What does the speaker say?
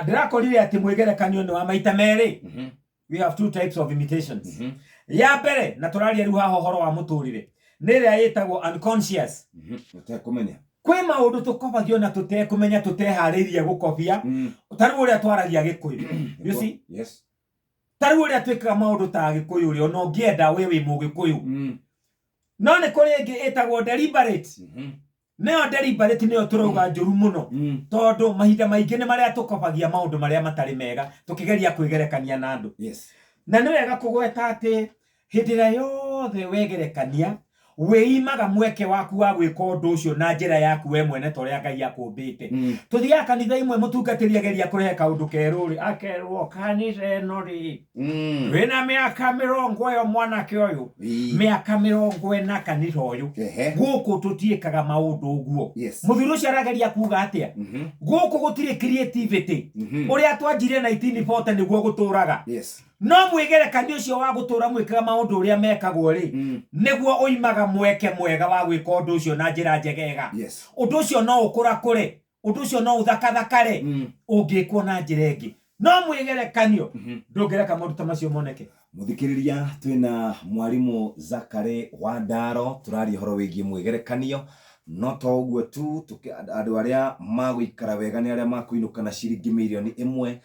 ndirakorire ati mwigerekanio ni wa maita meri. We have two types of imitations. Ya mbere na turaria riu haha horo wa muturire ni ria yetagwo unconscious. Utekumenya kwi maundu tukobagio na tutekumenya tuteharirie gukobia. Tariu uria twaragia Gikuyu. You see? Yes. Tariu uria twikaga maundu ta Gikuyu ri ono ngienda we wi Mugikuyu. No ni kuri ingi etagwo deliberate. Neo deliberate neo turauga njuru muno tondu mahinda maingi ni maria tukobagia maundu maria matari mega tukigeria kwigerekania na andu. Yes. Na ni wega kugweta ati hindira yothe wegerekania weimaga mweke waku wa gwika undu ucio na njira yaku we mwene toria Ngai akumbite. Tuthiaga kanitha imwe mutungatiri ageria kurehe kaundu keru ri akerwo kanitha ino ri wina miaka 20 mwanake uyu miaka 40 kanitha uyu guku tutiikaga maundu uguo. Muthiru ucio arageria kuga atia guku gutire creativity uria twanjire 1940 niguo guturaga. No mwigerekania ucio wa gutura mwikaga maundu uria mekagwo ri niguo uimaga mweke mwega wa gwika undu ucio na njira njegega. Undu ucio no ukura kure, undu ucio no uthakathakare ungikwo na njira ingi. No mwigerekanio ndungereka maundu ta macio moneke. Muthikiriria twina mwarimu Zakari Wandaro turari horo wigie mwigerekanio. No to uguo tu andu aria maguikara wega ni aria makuinuka na ciringi milioni 1